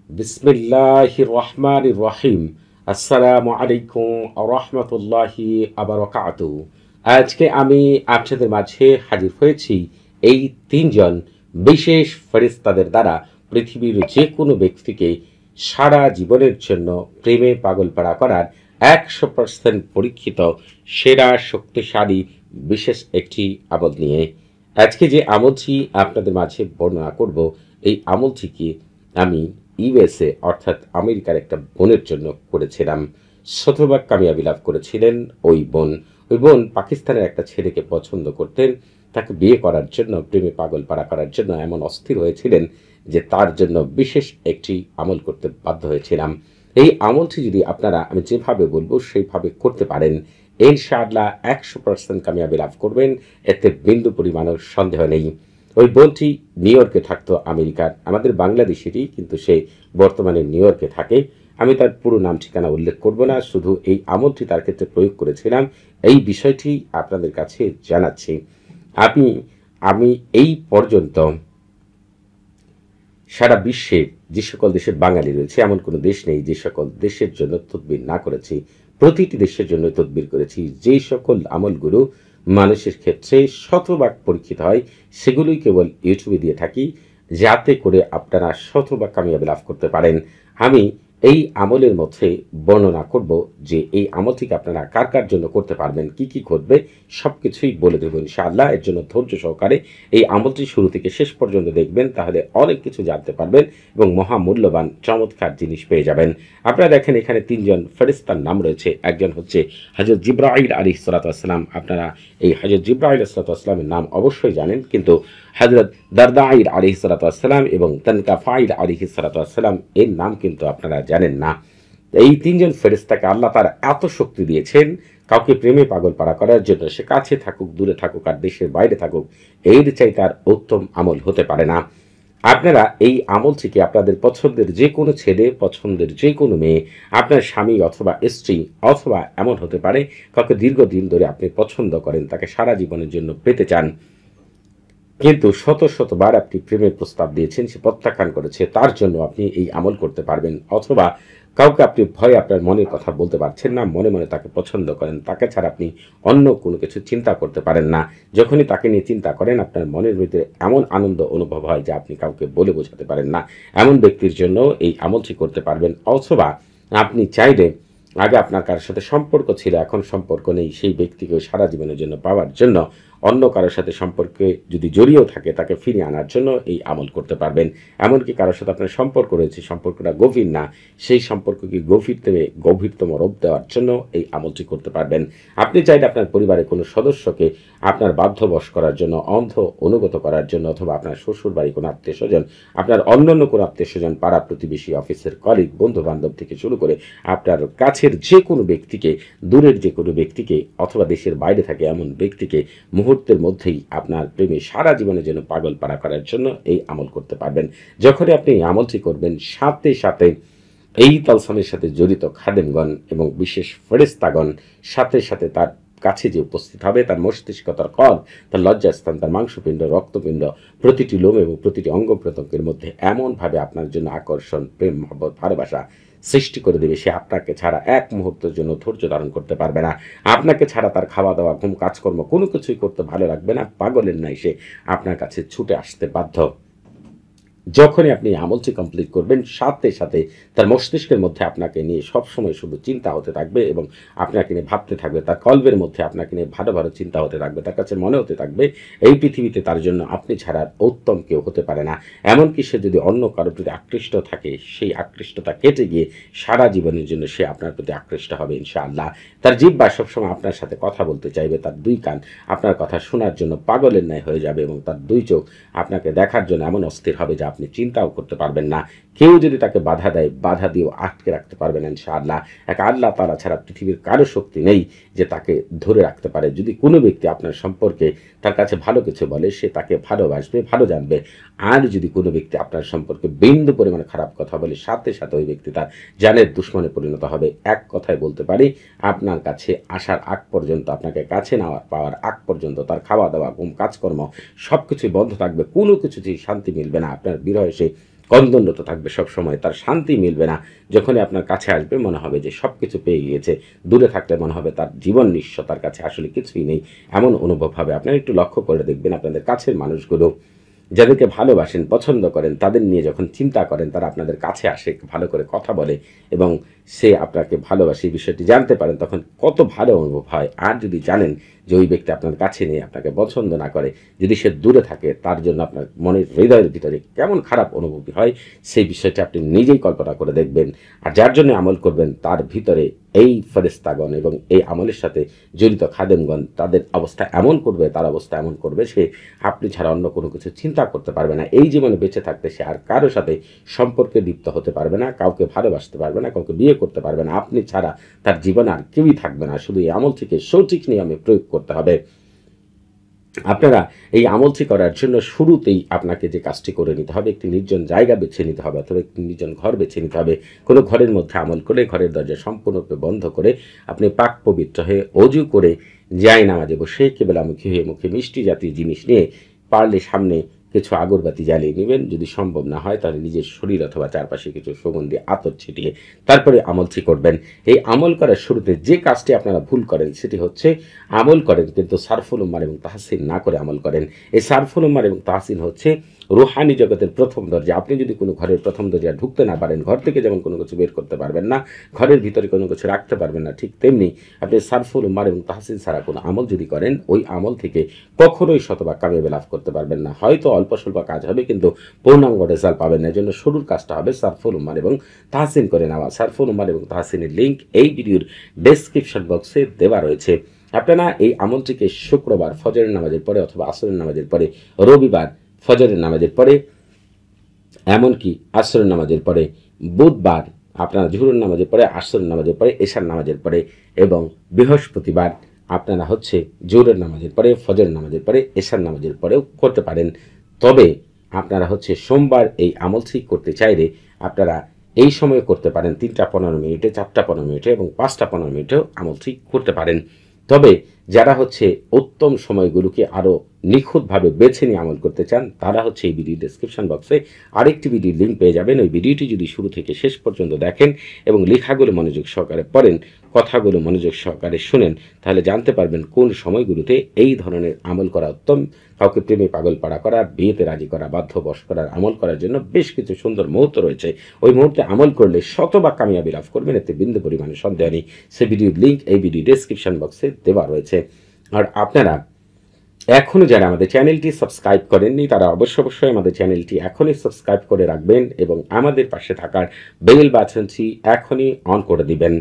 বিসমিল্লাহির রহমানির রহিম। আসসালামু আলাইকুম রহমতুল্লাহি আবরকাতু। আজকে আমি আপনাদের মাঝে হাজির হয়েছি এই তিনজন বিশেষ ফেরেশতাদের দ্বারা পৃথিবীর যে কোনো ব্যক্তিকে সারা জীবনের জন্য প্রেমে পাগলপাড়া করার 100% পরীক্ষিত সেরা শক্তিশালী বিশেষ একটি আমল নিয়ে। আজকে যে আমলটি আপনাদের মাঝে বর্ণনা করব, এই আমলটিকে আমি ইউএসএ অর্থাৎ আমেরিকার একটা বোনের জন্য করেছিলাম। শতভাগ কামিয়াবি লাভ করেছিলেন ওই বোন পাকিস্তানের একটা ছেলেকে পছন্দ করতেন। তাকে বিয়ে করার জন্য, প্রেমে পাগল পাড়া করার জন্য এমন অস্থির হয়েছিলেন যে তার জন্য বিশেষ একটি আমল করতে বাধ্য হয়েছিলাম। এই আমলটি যদি আপনারা আমি যেভাবে বলবো সেইভাবে করতে পারেন, ইনশাআল্লাহ 100% কামিয়াবি লাভ করবেন, এতে বিন্দু পরিমাণও সন্দেহ নেই। ওই বোনটি নিউ ইয়র্কে থাকতো, আমেরিকার আমাদের বাংলাদেশেরই, কিন্তু সে বর্তমানে নিউ ইয়র্কে থাকে। আমি তার পুরো নাম ঠিকানা উল্লেখ করব না, শুধু এই আমলটি তার ক্ষেত্রে প্রয়োগ করেছিলাম, এই বিষয়টি আপনাদের কাছে জানাচ্ছি। আমি এই পর্যন্ত সারা বিশ্বে যে সকল দেশের বাঙালি রয়েছে, এমন কোনো দেশ নেই যে সকল দেশের জন্য তদবির না করেছি। প্রতিটি দেশের জন্য তদবির করেছি। যে সকল আমলগুলো মানুষের ক্ষেত্রে শতভাগ পরীক্ষিত হয়, সেগুলোই কেবল ইউটিউবে দিয়ে থাকি, যাতে করে আপনারা শতভাগ কামিয়াবি লাভ করতে পারেন। আমি এই আমলের মধ্যে বর্ণনা করব যে এই আমলটিকে আপনারা কার কার জন্য করতে পারবেন, কি কি ঘটবে, সবকিছুই বলে দেব ইনশাআল্লাহ। এর জন্য ধৈর্য সহকারে এই আমলটি শুরু থেকে শেষ পর্যন্ত দেখবেন, তাহলে অনেক কিছু জানতে পারবেন এবং মহামূল্যবান চমৎকার জিনিস পেয়ে যাবেন। আপনারা দেখেন এখানে তিনজন ফেরেশতার নাম রয়েছে। একজন হচ্ছে হযরত জিবরাইল আলাইহিস সালাতু ওয়াস সালাম। আপনারা এই হযরত জিবরাইল আলাইহিস সালাতু ওয়াস সালামের নাম অবশ্যই জানেন, কিন্তু হযরত দারদাইল আলাইহিস সালাতু ওয়াস সালাম এবং তানকাফাইল আলাইহিস সালাতু ওয়াস সালাম এর নাম কিন্তু আপনারা জানেন না। এই তিনজন ফেরেশতাকে আল্লাহ তাআলা এত শক্তি দিয়েছেন, কাউকে প্রেমে পাগল পাড়া করার জন্য, সে কাছে থাকুক, দূরে থাকুক, আর দেশের বাইরে থাকুক, এর চাইতে আর উত্তম আমল হতে পারে না। আপনারা এই আমলটিকে আপনাদের পছন্দের যে কোনো ছেলে, পছন্দের যে কোনো মেয়ে, আপনার স্বামী অথবা স্ত্রী, অথবা এমন হতে পারে কাউকে দীর্ঘদিন ধরে আপনি পছন্দ করেন, তাকে সারা জীবনের জন্য পেতে চান, কিন্তু শত শতবার আপনি প্রেমের প্রস্তাব দিয়েছেন, সে প্রত্যাখ্যান করেছে, তার জন্য আপনি এই আমল করতে পারবেন। অথবা কাউকে আপনি ভয়ে আপনার মনের কথা বলতে পারছেন না, মনে মনে তাকে পছন্দ করেন, তাকে ছাড়া আপনি অন্য কোনো কিছু চিন্তা করতে পারেন না। যখনই তাকে নিয়ে চিন্তা করেন, আপনার মনের ভিতরে এমন আনন্দ অনুভব হয় যে আপনি কাউকে বলে বোঝাতে পারেন না, এমন ব্যক্তির জন্য এই আমলটি করতে পারবেন। অথবা আপনি চাইলে আগে আপনার কারোর সাথে সম্পর্ক ছিল, এখন সম্পর্ক নেই, সেই ব্যক্তিকে সারা জীবনের জন্য পাওয়ার জন্য, অন্য কারোর সাথে সম্পর্কে যদি জড়িয়েও থাকে তাকে ফিরিয়ে আনার জন্য এই আমল করতে পারবেন। এমনকি কারোর সাথে আপনার সম্পর্ক রয়েছে, সম্পর্কটা গভীর না, সেই সম্পর্ককে গভীরতম রূপ দেওয়ার জন্য এই আমলটি করতে পারবেন। আপনি চাইলে আপনার পরিবারের কোনো সদস্যকে আপনার বাধ্যবশ করার জন্য, অন্ধ অনুগত করার জন্য, অথবা আপনার শ্বশুর বাড়ি কোনো আত্মীয় স্বজন, আপনার অন্যান্য কোনো আত্মীয় স্বজন, পাড়া প্রতিবেশী, অফিসের কলিগ, বন্ধু বান্ধব থেকে শুরু করে আপনার কাছের যে কোনো ব্যক্তিকে, দূরের যে কোনো ব্যক্তিকে, অথবা দেশের বাইরে থাকে এমন ব্যক্তিকে মুহূর্তের মধ্যেই আপনার প্রেমে সারা জীবনের জন্য পাগল পাড়া করার জন্য এই আমল করতে পারবেন। যখনই আপনি এই আমলটি করবেন, সাথে সাথে এই তালসামের সাথে জড়িত খাদেমগণ এবং বিশেষ ফেরেশতাগণ সাথে সাথে তার কাছে যে উপস্থিত হবে, তার মস্তিষ্ক, তার কর্ণ, তার লজ্জাস্থান, তার মাংসপিণ্ড, রক্তপিণ্ড, প্রতিটি লোম এবং প্রতিটি অঙ্গ প্রত্যঙ্গের মধ্যে এমনভাবে আপনার জন্য আকর্ষণ, প্রেম, মহব্বত, ভালোবাসা সৃষ্টি করে দেবে, সে আপনাকে ছাড়া এক মুহূর্তের জন্য ধৈর্য ধারণ করতে পারবে না। আপনাকে ছাড়া তার খাওয়া দাওয়া, ঘুম, কাজকর্ম কোনো কিছুই করতে ভালো লাগবে না। পাগলের নাই সে আপনার কাছে ছুটে আসতে বাধ্য। যখনই আপনি আমলটি কমপ্লিট করবেন, সাথে সাথে তার মস্তিষ্কের মধ্যে আপনাকে নিয়ে সবসময় শুধু চিন্তা হতে থাকবে এবং আপনাকে নিয়ে ভাবতে থাকবে, তার কলবের মধ্যে আপনাকে নিয়ে ভালো ভালো চিন্তা হতে থাকবে, তার কাছে মনে হতে থাকবে এই পৃথিবীতে তার জন্য আপনি ছাড়া উত্তম কেউ হতে পারে না। এমনকি সে যদি অন্য কারোর প্রতি আকৃষ্ট থাকে, সেই আকৃষ্টতা কেটে গিয়ে সারা জীবনের জন্য সে আপনার প্রতি আকৃষ্ট হবে ইনশাআল্লাহ। তার জিহ্বা সবসময় আপনার সাথে কথা বলতে চাইবে, তার দুই কান আপনার কথা শোনার জন্য পাগলের ন্যায় হয়ে যাবে এবং তার দুই চোখ আপনাকে দেখার জন্য এমন অস্থির হবে যে আপনি চিন্তাও করতে পারবেন না। কেউ যদি তাকে বাধা দেয়, বাধা দিয়েও আটকে রাখতে পারবেন ইনশাআল্লাহ। এক আল্লাহ তাআলা ছাড়া পৃথিবীর কারো শক্তি নেই যে তাকে ধরে রাখতে পারে। যদি কোনো ব্যক্তি আপনার সম্পর্কে তার কাছে ভালো কিছু বলে, সে তাকে ভালোবাসবে, ভালো জানবে। আর যদি কোনো ব্যক্তি আপনার সম্পর্কে বিন্দু পরিমাণে খারাপ কথা বলে, সাথে সাথে ওই ব্যক্তি তার জানের দুশ্মনে পরিণত হবে। এক কথায় বলতে পারি, আপনার কাছে আসার আগ পর্যন্ত, আপনাকে কাছে নেওয়ার পাওয়ার আগ পর্যন্ত তার খাওয়া দাওয়া, ঘুম, কাজকর্ম সব কিছুই বন্ধ থাকবে, কোনো কিছুতেই শান্তি মিলবে না। আপনার বিরহে সে কন্দনরত থাকবে সব সময়, তার শান্তি মিলবে না। যখনই আপনার কাছে আসবে মনে হবে যে সব কিছু পেয়ে গিয়েছে, দূরে থাকলে মনে হবে তার জীবন নিঃস্ব, তার কাছে আসলে কিছুই নেই, এমন অনুভব হবে। আপনারা একটু লক্ষ্য করে দেখবেন আপনাদের কাছের মানুষগুলো, যাদেরকে ভালোবাসেন, পছন্দ করেন, তাদের নিয়ে যখন চিন্তা করেন, তারা আপনাদের কাছে আসে, ভালো করে কথা বলে এবং সে আপনাকে ভালোবাসে এই বিষয়টি জানতে পারেন, তখন কত ভালো অনুভব হয়। আর যদি জানেন যে ওই ব্যক্তি আপনার কাছে নেই, আপনাকে পছন্দ না করে, যদি সে দূরে থাকে, তার জন্য আপনার মনের হৃদয়ের ভিতরে কেমন খারাপ অনুভূতি হয়, সেই বিষয়টি আপনি নিজেই কল্পনা করে দেখবেন। আর যার জন্য আমল করবেন, তার ভিতরে এই ফেরেশতাগণ এবং এই আমলের সাথে জড়িত খাদেমগণ তাদের অবস্থা এমন করবে, তার অবস্থা এমন করবে, সে আপনি ছাড়া অন্য কোনো কিছু চিন্তা করতে পারবে না। এই জীবনে বেঁচে থাকতে সে আর কারোর সাথে সম্পর্কে লিপ্ত হতে পারবে না, কাউকে ভালোবাসতে পারবে না, কাউকে বিয়ে করতে পারবে না। আপনি ছাড়া তার জীবনে আর কেউই থাকবে না। শুধু এই আমলটিকে সঠিক নিয়মে প্রয়োগ করতে হবে। আপনারা এই আমলটি করার জন্য শুরুতেই আপনাকে যে কাজটি করে নিতে হবে, একটি নির্জন জায়গা বেছে নিতে হবে অথবা একটি নির্জন ঘর বেছে নিতে হবে। কোনো ঘরের মধ্যে আমল করে ঘরের দরজা সম্পূর্ণরূপে বন্ধ করে আপনি পাক পবিত্র হয়ে অজু করে জায়নামাজে বসে কেবলামুখী হয়ে মুখে মিষ্টি জাতীয় জিনিস নিয়ে পারলে সামনে কিছু আগরবাতি জ্বালিয়ে নেবেন। যদি সম্ভব না হয় তাহলে নিজের শরীর অথবা চারপাশে কিছু সুগন্ধি আতর ছিটিয়ে তারপরে আমলটি করবেন। এই আমল করার শুরুতে যে কাজটি আপনারা ভুল করেন সেটি হচ্ছে আমল করেন কিন্তু সারফুল উম্মার এবং তাহসিন না করে আমল করেন। এই সারফুল উম্মার এবং তাহসিন হচ্ছে রুহানি জগতের প্রথম দরজা। আপনি যদি কোনো ঘরের প্রথম দরজা ঢুকতে না পারেন, ঘর থেকে যেমন কোনো কিছু বের করতে পারবেন না, ঘরের ভিতরে কোনো কিছু রাখতে পারবেন না, ঠিক তেমনি আপনি সারফুল উম্মার এবং তাহসিন ছাড়া কোনো আমল যদি করেন, ওই আমল থেকে কখনোই শতভাগ কামিয়াবি লাভ করতে পারবেন না। হয়তো অল্প স্বল্প কাজ হবে কিন্তু পূর্ণাঙ্গ রেজাল্ট পাবেন না। এর জন্য শুরুর কাজটা হবে সারফুল উম্মার এবং তাহসিন করে নেওয়া। সারফুল উম্মার এবং তাহসিনের লিঙ্ক এই ভিডিওর ডেসক্রিপশন বক্সে দেওয়া রয়েছে। আপনারা এই আমলটিকে শুক্রবার ফজরের নামাজের পরে অথবা আসরের নামাজের পরে, রবিবার ফজরের নামাজের পরে, এমনকি আসরের নামাজের পরে, বুধবার আপনারা জোহরের নামাজের পরে, আসরের নামাজের পরে, এশার নামাজের পরে এবং বৃহস্পতিবার আপনারা হচ্ছে জোহরের নামাজের পরে, ফজরের নামাজের পরে, এশার নামাজের পরেও করতে পারেন। তবে আপনারা হচ্ছে সোমবার এই আমলটি করতে চাইলে আপনারা এই সময়ে করতে পারেন 3টা 15 মিনিটে, 4টা 15 মিনিটে এবং 5টা 15 মিনিটেও আমলটি করতে পারেন। তবে যারা হচ্ছে উত্তম সময়গুলোকে আরও নিখুঁতভাবে বেছে নিয়ে আমল করতে চান, তারা হচ্ছে এই ভিডিও ডেসক্রিপশন বক্সে আরেকটি ভিডিওর লিঙ্ক পেয়ে যাবেন। ওই ভিডিওটি যদি শুরু থেকে শেষ পর্যন্ত দেখেন এবং লেখাগুলো মনোযোগ সহকারে পড়েন, কথাগুলো মনোযোগ সহকারে শুনেন, তাহলে জানতে পারবেন কোন সময়গুলোতে এই ধরনের আমল করা উত্তম। কাউকে প্রেমে পাগল পাড়া করা, বিয়েতে রাজি করা, বাধ্যবশ করার আমল করার জন্য বেশ কিছু সুন্দর মুহূর্ত রয়েছে। ওই মুহূর্তে আমল করলে শতভাগ কামিয়াবি লাভ করবেন, এতে বিন্দু পরিমাণে সন্দেহ নেই। সে ভিডিওর লিঙ্ক এই ভিডিও ডেসক্রিপশন বক্সে দেওয়া রয়েছে। আর আপনারা এখনও যারা আমাদের চ্যানেলটি সাবস্ক্রাইব করেননি, তারা অবশ্যই আমাদের চ্যানেলটি এখনই সাবস্ক্রাইব করে রাখবেন এবং আমাদের পাশে থাকার বেল বাটনটি এখনই অন করে দিবেন।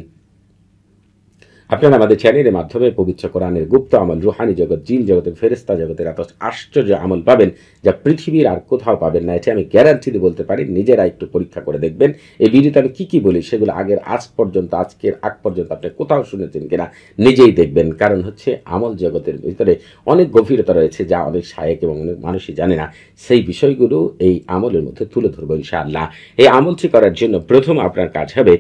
আপনারা আমাদের চ্যানেলের মাধ্যমে পবিত্র কোরআনের গুপ্ত আমল, রুহানি জগৎ, জিন জগতের, ফেরেশতা জগতের এত আশ্চর্য আমল পাবেন যা পৃথিবীর আর কোথাও পাবেন না। এটা আমি গ্যারান্টি দিয়ে বলতে পারি। নিজেরা একটু পরীক্ষা করে দেখবেন এই ভিডিওতে আমি কী বলি সেগুলো আজকের আগ পর্যন্ত আপনি কোথাও শুনেছেন কিনা নিজেই দেখবেন। কারণ হচ্ছে আমল জগতের ভিতরে অনেক গভীরতা রয়েছে যা অনেক শায়েক এবং অনেক মানুষই জানে না। সেই বিষয়গুলো এই আমলের মধ্যে তুলে ধরবো ইনশাআল্লাহ। এই আমলটি করার জন্য প্রথম আপনার কাজ হবে,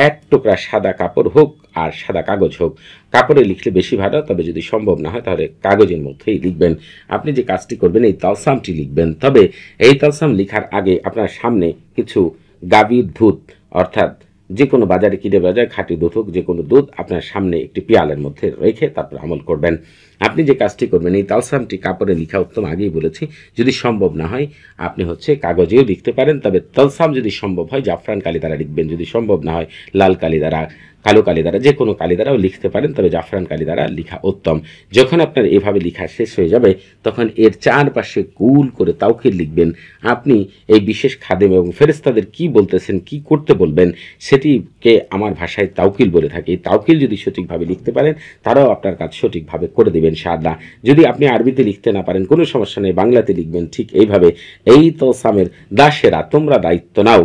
এক টুকরা সাদা কাপড় হোক আর সাদা কাগজ হোক, কাপড়ে লিখলে বেশি ভালো, তবে যদি সম্ভব না হয় তাহলে কাগজের মধ্যেই লিখবেন। আপনি যে কাজটি করবেন এই তালসামটি লিখবেন। তবে এই তালসাম লিখার আগে আপনার সামনে কিছু গাভীর দুধ, অর্থাৎ যে কোনো বাজারে কিনে বাজারে খাঁটি দুধ হোক, যে কোনো দুধ আপনার সামনে একটি পেয়ালের মধ্যে রেখে তারপর আমল করবেন। আপনি যে কাজটি করবেন এই তালসামটি কাপড়ে লিখা উত্তম, আগেই বলেছি। যদি সম্ভব না হয় আপনি হচ্ছে কাগজেও লিখতে পারেন, তবে তালসাম যদি সম্ভব হয় জাফরান কালি দ্বারা লিখবেন। যদি সম্ভব না হয় লাল কালি দ্বারা, কালো কালি দ্বারা, যে কোনো কালি দ্বারাও লিখতে পারেন, তবে জাফরান কালি দ্বারা লিখা উত্তম। যখন আপনার এভাবে লিখা শেষ হয়ে যাবে তখন এর চারপাশে গোল করে তাওকিল লিখবেন। আপনি এই বিশেষ খাদেম এবং ফেরেশতাদের কি বলতেছেন, কি করতে বলবেন সেটিকে আমার ভাষায় তাওকিল বলে থাকি। তাওকিল যদি সঠিকভাবে লিখতে পারেন তারাও আপনার কাজ সঠিকভাবে করে দেবেন ইনশাআল্লাহ। যদি আপনি আরবিতে লিখতে না পারেন কোনো সমস্যা নেই, বাংলাতে লিখবেন ঠিক এইভাবে। এই তালসামের দাসেরা তোমরা দায়িত্ব নাও,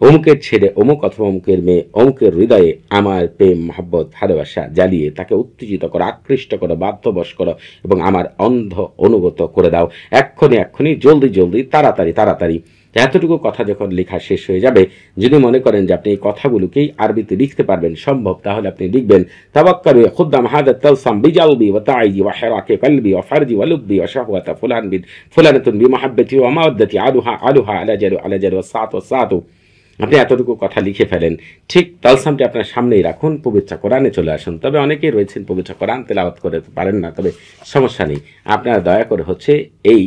অমুকের ছেলে অমুক অথবা অমুকের মেয়ে অমুকের হৃদয়ে আমার প্রেম, মহব্বত, ভালোবাসা জ্বালিয়ে তাকে উত্তেজিত করো, আকৃষ্ট করো, বাধ্যবশ করো এবং আমার অন্ধ অনুগত করে দাও। এক্ষুনি জলদি তাড়াতাড়ি এতটুকু কথা যখন লেখা শেষ হয়ে যাবে, যদি মনে করেন যে আপনি এই কথাগুলোকেই আরবিতে লিখতে পারবেন সম্ভব, তাহলে আপনি লিখবেন তাওয়াক্কালু খুদ্দাম হাদা তালসাম বিজালবি ওয়া তাইজি ওয়া হিরাকি কলবি ওয়া ফারজি ওয়া লুব্বি ওয়া শাহওয়াতা ফুলান বিন ফুলানাতুন বিমাহাব্বাতি ওয়া মাওয়াদ্দাতি আলুহা আলুহা আলা জারু ওয়া সাতু। আপনি এতটুকু কথা লিখে ফেলেন, ঠিক তালসামটি আপনার সামনেই রাখুন, পবিত্র কোরআনে চলে আসুন। তবে অনেকেই রয়েছেন পবিত্র কোরআন তেলাওয়াত করে পারেন না, তবে সমস্যা নেই, আপনারা দয়া করে হচ্ছে এই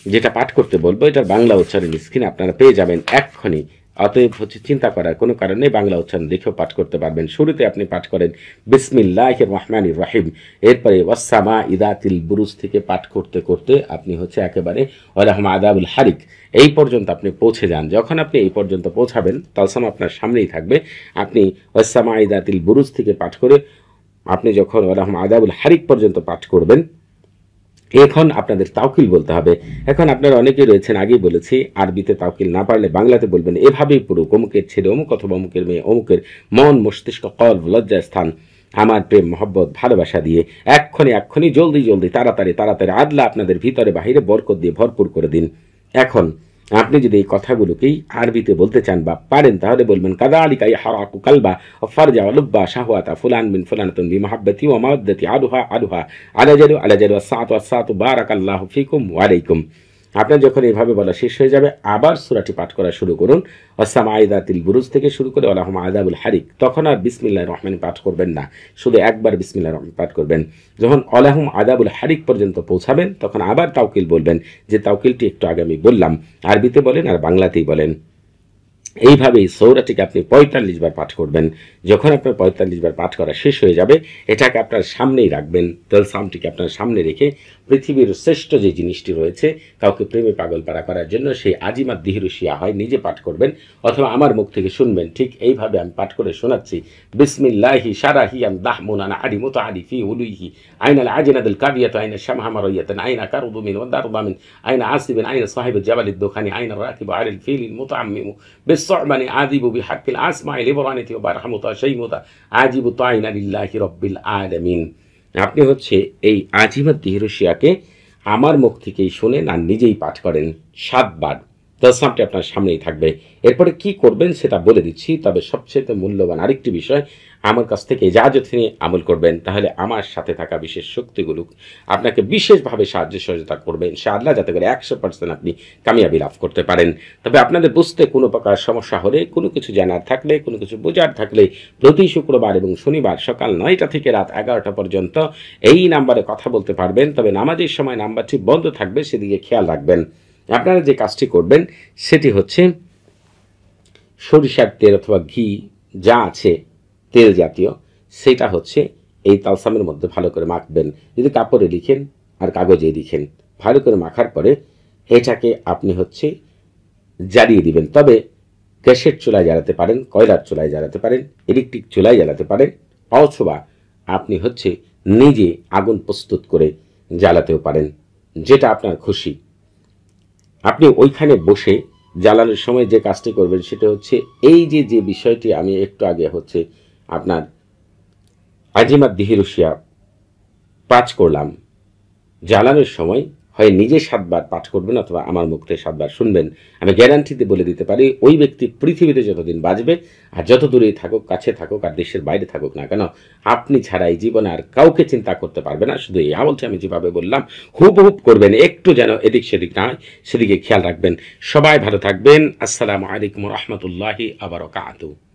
যেটা পাঠ করতে বলবো এটার বাংলা উচ্চারণ স্ক্রিনে আপনারা পেয়ে যাবেন এক্ষুনি। অতএব হচ্ছে চিন্তা করার কোনো কারণে বাংলা উচ্চারণ দেখেও পাঠ করতে পারবেন। শুরুতে আপনি পাঠ করেন বিসমিল্লাহির রহমানির রহিম, এরপরে ওয়াসসামা ইদাতিল বুরুজ থেকে পাঠ করতে করতে আপনি হচ্ছে একেবারে ওয়ালাহুম আযাবুল হারিক এই পর্যন্ত আপনি পৌঁছে যান। যখন আপনি এই পর্যন্ত পৌঁছাবেন, তালসাম আপনার সামনেই থাকবে, আপনি ওয়াসসামা ইদাতিল বুরুজ থেকে পাঠ করে আপনি যখন ওয়ালাহুম আযাবুল হারিক পর্যন্ত পাঠ করবেন, এখন আপনাদের তাওকিল বলতে হবে। এখন আপনারা অনেকেই রয়েছেন, আগেই বলেছি, আরবিতে তাওকিল না পারলে বাংলাতে বলবেন এভাবেই পুরো অমুকের ছেলে অমুক অথবা অমুকের মেয়ে অমুকের মন মস্তিষ্ক কল্ব লজ্জা স্থান আমার প্রেম মহব্বত ভালোবাসা দিয়ে এক্ষুনি জলদি জলদি তাড়াতাড়ি আদলা আপনাদের ভিতরে বাহিরে বরকত দিয়ে ভরপুর করে দিন। এখন আপনি যদি এই কথাগুলোকেই আরবিতে বলতে চান বা পারেন, তাহলে বলবেন কাযালিকা ইয়াহরাকু কালবা ওয়া ফারজা ওয়া লুব্বা শাহওয়াতা ফুলান বিন ফুলানাতুন বিমাহাব্বাতি ওয়া মাওয়াদ্দাতি আলুহা আলা জারু ওয়া সাতু বারাকাল্লাহু ফিকুম ওয়া আলাইকুম। আপনার যখন এইভাবে বলা শেষ হয়ে যাবে, আবার সূরাটি পাঠ করা শুরু করুন ওয়াসসামাইদাতিল বুরুজ থেকে শুরু করে ওয়ালাহুম আযাবুল হারিক। তখন আর বিসমিল্লাহির রহমানি পাঠ করবেন না, শুধু একবার বিসমিল্লাহির রহমানি পাঠ করবেন। যখন ওয়ালাহুম আযাবুল হারিক পর্যন্ত পৌঁছাবেন, তখন আবার তাওকিল বলবেন, যে তাওকিলটি একটু আগে আমি বললাম, আরবিতে বলেন আর বাংলাতেই বলেন। এইভাবেই সূরাটিকে আপনি ৪৫ বার পাঠ করবেন। যখন আপনার ৪৫ বার পাঠ করা শেষ হয়ে যাবে, এটাকে আপনার সামনেই রাখবেন, তালসামটিকে আপনার সামনে রেখে পৃথিবীর শ্রেষ্ঠ যে জিনিসটি রয়েছে কাউকে প্রেমে পাগল পাড়া করার জন্য, সেই আজিমাত দিহিরুশিয়া হয় নিজে পাঠ করবেন অথবা আমার মুখ থেকে শুনবেন। ঠিক এইভাবে আমি পাঠ করে শোনাচ্ছি, বিসমিল্লাহি শারাহি আন দাহমুন আন আদি মুতাআদি ফি উলুইহি আইনাল আজনাদুল কাবিয়াতু আইনা শামহা মারায়াতান আইনা কারদু মিন ওয়া দারদা মিন আইনা আসিবিন আইনা সাহিবুল জাবালিদ দুখানি আইনা রাকিবু আলাল ফিলিল মুতাআম্মিমু বিসসা'মানি আযিবু বিহাক্কিল আসমাইল ইবরানিতি ওয়া বারহামুতা শাইমুতা আযিবু তাইনা লিল্লাহি রাব্বিল আলামিন। আপনি হচ্ছে এই আজিমাত দিহিরুশিয়াকে আমার মুখ থেকেই শোনেন আর নিজেই পাঠ করেন ৭ বার। তালসামটি আপনার সামনেই থাকবে। এরপরে কি করবেন সেটা বলে দিচ্ছি, তবে সবচেয়ে মূল্যবান আরেকটি বিষয়, আমার কাছ থেকে ইজাজত নিয়ে আমল করবেন, তাহলে আমার সাথে থাকা বিশেষ শক্তিগুলো আপনাকে বিশেষভাবে সাহায্য সহযোগিতা করবে ইনশাআল্লাহ, যাতে করে ১০০% আপনি কামিয়াবি লাভ করতে পারেন। তবে আপনাদের বুঝতে কোনো প্রকার সমস্যা হলে, কোনো কিছু জানার থাকলে, কোনো কিছু বোঝার থাকলে, প্রতি শুক্রবার এবং শনিবার সকাল ৯টা থেকে রাত ১১টা পর্যন্ত এই নাম্বারে কথা বলতে পারবেন। তবে নামাজের সময় নাম্বারটি বন্ধ থাকবে, সেদিকে খেয়াল রাখবেন। আপনারা যে কাজটি করবেন সেটি হচ্ছে সরিষার তেল অথবা ঘি যা আছে তেল জাতীয়, সেটা হচ্ছে এই তালসামের মধ্যে ভালো করে মাখবেন। যদি কাপড়ে লিখেন আর কাগজে লিখেন, ভালো করে মাখার পরে এটাকে আপনি হচ্ছে জ্বালিয়ে দিবেন। তবে গ্যাসের চুলায় জ্বালাতে পারেন, কয়লার চুলায় জ্বালাতে পারেন, ইলেকট্রিক চুলায় জ্বালাতে পারেন, অথবা আপনি হচ্ছে নিজে আগুন প্রস্তুত করে জ্বালাতেও পারেন, যেটা আপনার খুশি। আপনি ওইখানে বসে জ্বালানোর সময় যে কাজটি করবেন সেটা হচ্ছে এই যে বিষয়টি আমি একটু আগে হচ্ছে আপনার আজিমাত দিহিরুশিয়া পাঠ করলাম, জ্বালানোর সময় হয় নিজে ৭ বার পাঠ করবেন অথবা আমার মুখ থেকে ৭ বার শুনবেন। আমি গ্যারান্টিতে বলে দিতে পারি, ওই ব্যক্তি পৃথিবীতে যতদিন বাঁচবে আর যত দূরেই থাকুক, কাছে থাকুক আর দেশের বাইরে থাকুক না কেন, আপনি ছাড়া এই জীবনে আর কাউকে চিন্তা করতে পারবে না। শুধু এই আমলটি আমি যেভাবে বললাম হুবহুব করবেন, একটু যেন এদিক সেদিক না হয় সেদিকে খেয়াল রাখবেন। সবাই ভালো থাকবেন। আসসালামু আলাইকুম ওয়া রাহমাতুল্লাহি ওয়া বারাকাতুহু।